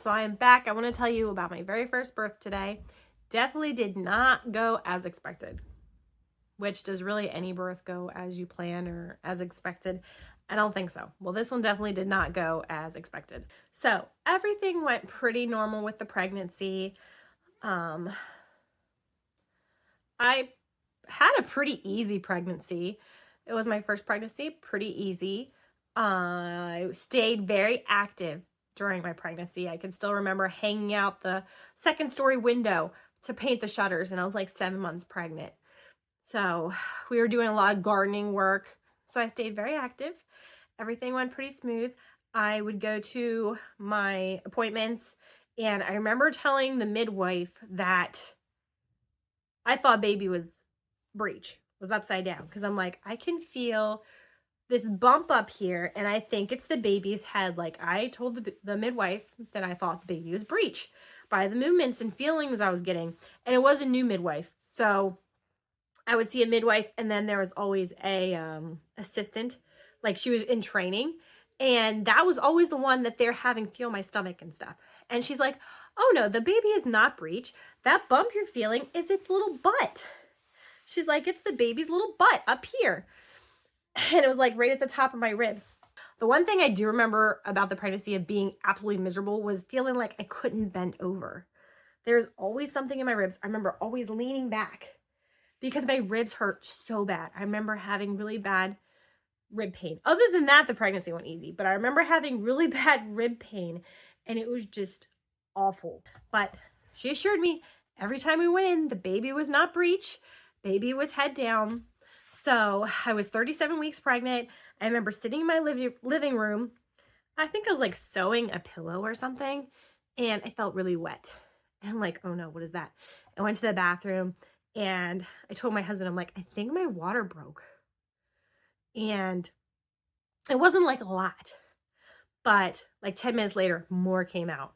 So I am back. I want to tell you about my very first birth today. Definitely did not go as expected. Which, does really any birth go as you plan or as expected? I don't think so. Well, this one definitely did not go as expected. So everything went pretty normal with the pregnancy. I had a pretty easy pregnancy. It was my first pregnancy, pretty easy. I stayed very active during my pregnancy. I can still remember hanging out the second story window to paint the shutters, and I was like 7 months pregnant. So we were doing a lot of gardening work. So I stayed very active. Everything went pretty smooth. I would go to my appointments, and I remember telling the midwife that I thought baby was breech, was upside down, because I'm like, I can feel this bump up here, and I think it's the baby's head. Like, I told the midwife that I thought the baby was breech by the movements and feelings I was getting. And it was a new midwife. So I would see a midwife, and then there was always a assistant. Like, she was in training. And that was always the one that they're having feel my stomach and stuff. And she's like, oh no, the baby is not breech. That bump you're feeling is its little butt. She's like, it's the baby's little butt up here. And it was like right at the top of my ribs. The one thing I do remember about the pregnancy of being absolutely miserable was feeling like I couldn't bend over. There's always something in my ribs. I remember always leaning back because my ribs hurt so bad. I remember having really bad rib pain. Other than that, the pregnancy went easy, but I remember having really bad rib pain, and it was just awful. But she assured me every time we went in, the baby was not breech. Baby was head down. So I was 37 weeks pregnant. I remember sitting in my living room. I think I was like sewing a pillow or something, and I felt really wet. And I'm like, oh no, what is that? I went to the bathroom, and I told my husband, I'm like, I think my water broke. And it wasn't like a lot, but like 10 minutes later, more came out.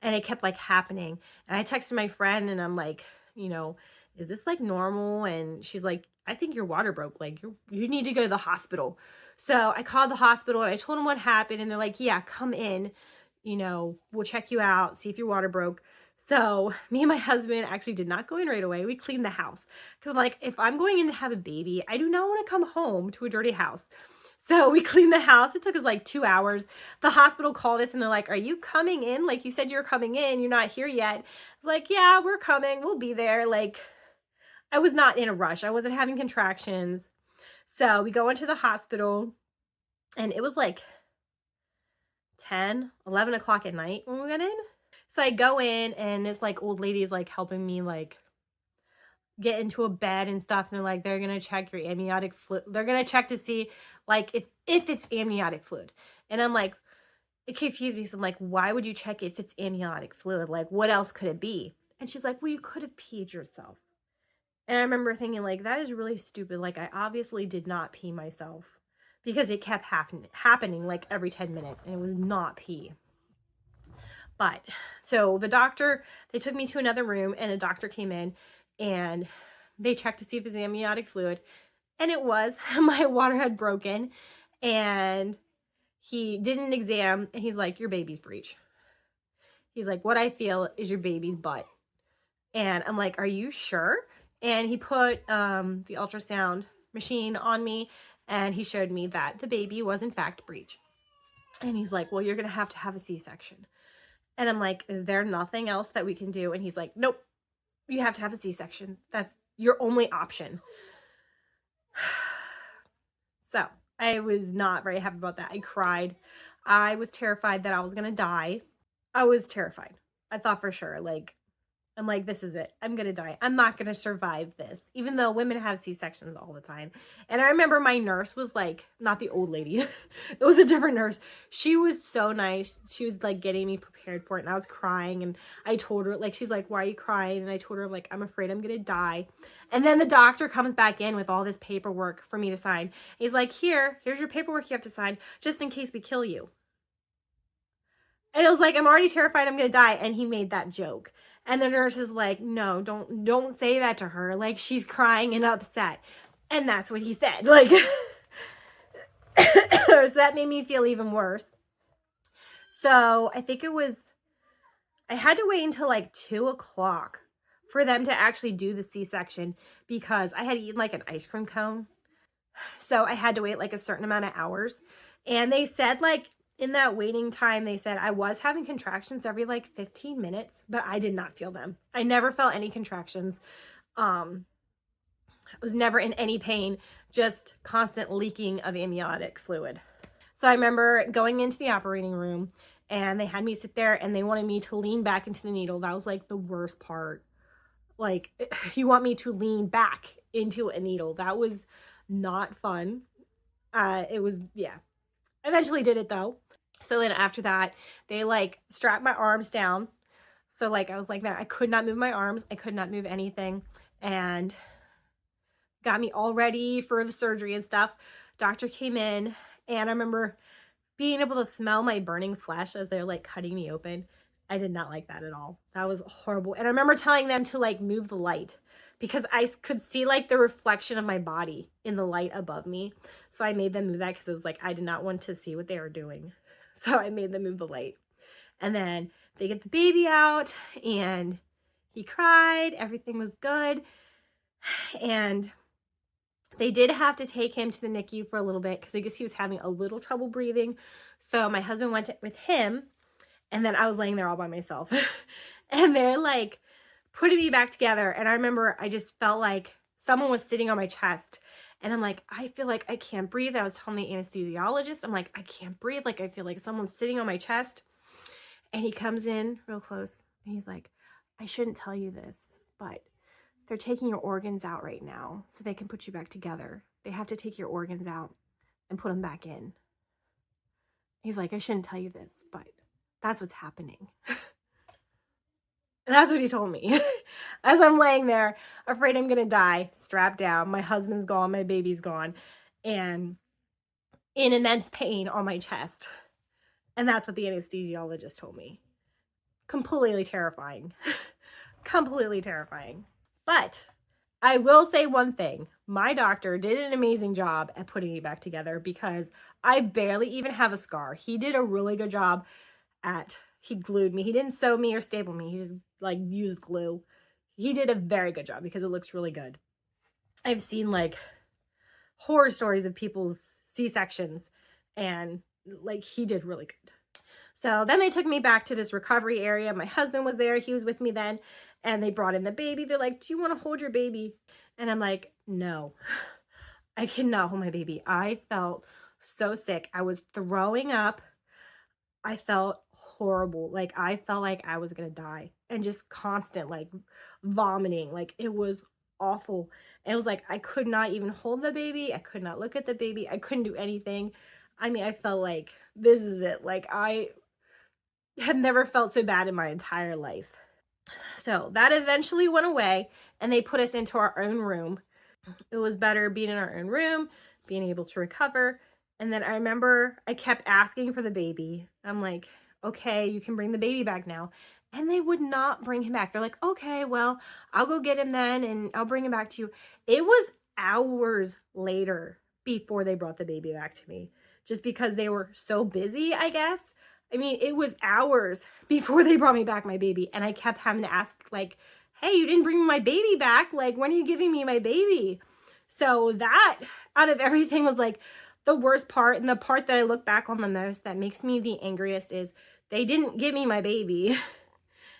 And it kept like happening. And I texted my friend, and I'm like, is this like normal? And she's like, I think your water broke. Like, you need to go to the hospital. So I called the hospital, and I told them what happened. And they're like, yeah, come in. We'll check you out, see if your water broke. So me and my husband actually did not go in right away. We cleaned the house. Because I'm like, if I'm going in to have a baby, I do not want to come home to a dirty house. So we cleaned the house. It took us like 2 hours. The hospital called us, and they're like, are you coming in? Like, you said you were coming in. You're not here yet. Like, yeah, we're coming. We'll be there. Like, I was not in a rush. I wasn't having contractions. So we go into the hospital, and it was like 10, 11 o'clock at night when we went in. So I go in, and this like old lady is like helping me like get into a bed and stuff. And they're like, they're going to check your amniotic fluid. They're going to check to see like if it's amniotic fluid. And I'm like, it confused me. So I'm like, why would you check if it's amniotic fluid? Like, what else could it be? And she's like, well, you could have peed yourself. And I remember thinking, like, that is really stupid. Like, I obviously did not pee myself because it kept happening like every 10 minutes, and it was not pee. But so they took me to another room, and a doctor came in, and they checked to see if it's amniotic fluid. And it was. My water had broken, and he did an exam, and he's like, your baby's breech. He's like, what I feel is your baby's butt. And I'm like, are you sure? And he put the ultrasound machine on me, and he showed me that the baby was in fact breech. And he's like, well, you're going to have a C-section. And I'm like, is there nothing else that we can do? And he's like, nope, you have to have a C-section. That's your only option. So I was not very happy about that. I cried. I was terrified that I was going to die. I was terrified. I thought for sure, like, I'm like, this is it. I'm going to die. I'm not going to survive this, even though women have C-sections all the time. And I remember my nurse was like, not the old lady. It was a different nurse. She was so nice. She was like getting me prepared for it. And I was crying. And I told her, like, she's like, why are you crying? And I told her, like, I'm afraid I'm going to die. And then the doctor comes back in with all this paperwork for me to sign. He's like, here's your paperwork you have to sign just in case we kill you. And it was like, I'm already terrified I'm going to die. And he made that joke. And the nurse is like, no, don't say that to her. Like, she's crying and upset. And that's what he said. Like, so that made me feel even worse. So I think it was I had to wait until like 2 o'clock for them to actually do the C-section because I had eaten like an ice cream cone. So I had to wait like a certain amount of hours. And they said like in that waiting time, they said I was having contractions every like 15 minutes, but I did not feel them. I never felt any contractions. I was never in any pain, just constant leaking of amniotic fluid. So I remember going into the operating room and they had me sit there and they wanted me to lean back into the needle. That was like the worst part. Like, you want me to lean back into a needle. That was not fun. It was, yeah. Eventually did it though. So then after that, they like strapped my arms down. So like I was like that. I could not move my arms. I could not move anything. And got me all ready for the surgery and stuff. Doctor came in and I remember being able to smell my burning flesh as they're like cutting me open. I did not like that at all. That was horrible. And I remember telling them to like move the light because I could see like the reflection of my body in the light above me. So I made them move that because it was like I did not want to see what they were doing. So I made them move the light. And then they get the baby out and he cried. Everything was good. And they did have to take him to the NICU for a little bit because I guess he was having a little trouble breathing. So my husband went with him and then I was laying there all by myself. And they're like putting me back together. And I remember I just felt like someone was sitting on my chest. And I'm like, I feel like I can't breathe. I was telling the anesthesiologist, I'm like, I can't breathe. Like, I feel like someone's sitting on my chest. And he comes in real close and he's like, I shouldn't tell you this, but they're taking your organs out right now so they can put you back together. They have to take your organs out and put them back in. He's like, I shouldn't tell you this, but that's what's happening. And that's what he told me. As I'm laying there, afraid I'm going to die, strapped down. My husband's gone, my baby's gone, and in immense pain on my chest. And that's what the anesthesiologist told me. Completely terrifying. Completely terrifying. But I will say one thing. My doctor did an amazing job at putting me back together because I barely even have a scar. He did a really good job he glued me. He didn't sew me or staple me. He just like used glue. He did a very good job because it looks really good. I've seen like horror stories of people's C-sections and like he did really good. So then they took me back to this recovery area. My husband was there. He was with me then. And they brought in the baby. They're like, do you want to hold your baby? And I'm like, no, I cannot hold my baby. I felt so sick. I was throwing up. I felt horrible. Like I felt like I was going to die and just constant like vomiting. Like it was awful. And it was like, I could not even hold the baby. I could not look at the baby. I couldn't do anything. I mean, I felt like this is it. Like I had never felt so bad in my entire life. So that eventually went away and they put us into our own room. It was better being in our own room, being able to recover. And then I remember I kept asking for the baby. I'm like, okay, you can bring the baby back now. And they would not bring him back. They're like, okay, well, I'll go get him then and I'll bring him back to you. It was hours later before they brought the baby back to me, just because they were so busy, I guess. I mean, it was hours before they brought me back my baby. And I kept having to ask, like, hey, you didn't bring my baby back. Like, when are you giving me my baby? So that, out of everything, was like the worst part. And the part that I look back on the most that makes me the angriest is they didn't give me my baby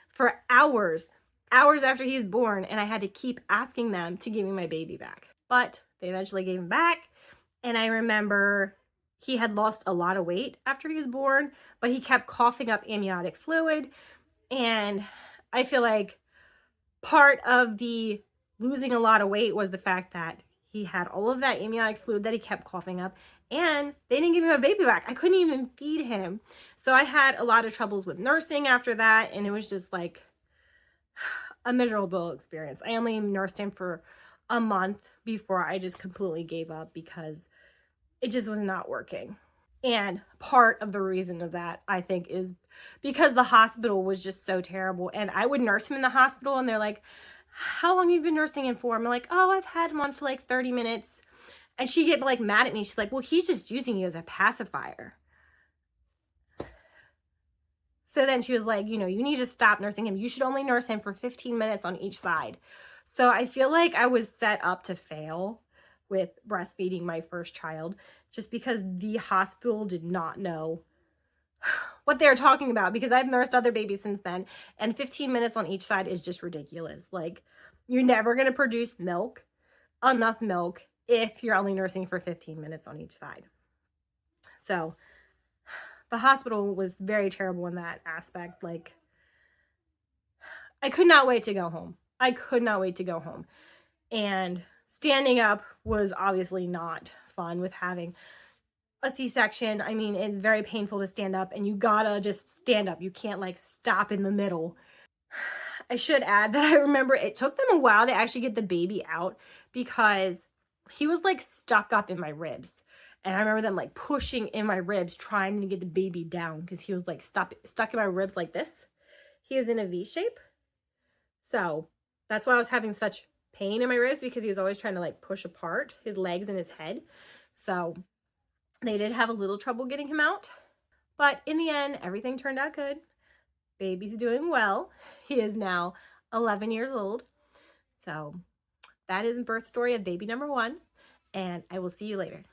for hours after he's born. And I had to keep asking them to give me my baby back. But they eventually gave him back. And I remember he had lost a lot of weight after he was born, but he kept coughing up amniotic fluid. And I feel like part of the losing a lot of weight was the fact that he had all of that amniotic fluid that he kept coughing up, and they didn't give me my baby back. I couldn't even feed him. So I had a lot of troubles with nursing after that, and it was just like a miserable experience. I only nursed him for a month before I just completely gave up because it just was not working. And part of the reason of that, I think, is because the hospital was just so terrible. And I would nurse him in the hospital and they're like, how long have you been nursing him for? I'm like, oh, I've had him on for like 30 minutes. And she'd get like mad at me. She's like, well, he's just using you as a pacifier. So then she was like, you know, you need to stop nursing him. You should only nurse him for 15 minutes on each side. So I feel like I was set up to fail with breastfeeding my first child just because the hospital did not know what they were talking about, because I've nursed other babies since then, and 15 minutes on each side is just ridiculous. Like, you're never going to produce enough milk, if you're only nursing for 15 minutes on each side. So the hospital was very terrible in that aspect. Like, I could not wait to go home. I could not wait to go home. And standing up was obviously not fun with having a C-section. I mean, it's very painful to stand up, and you gotta just stand up. You can't like stop in the middle. I should add that I remember it took them a while to actually get the baby out because he was like stuck up in my ribs. And I remember them like pushing in my ribs, trying to get the baby down because he was like stuck in my ribs like this. He is in a V shape. So that's why I was having such pain in my ribs, because he was always trying to like push apart his legs and his head. So they did have a little trouble getting him out. But in the end, everything turned out good. Baby's doing well. He is now 11 years old. So that is the birth story of baby number 1. And I will see you later.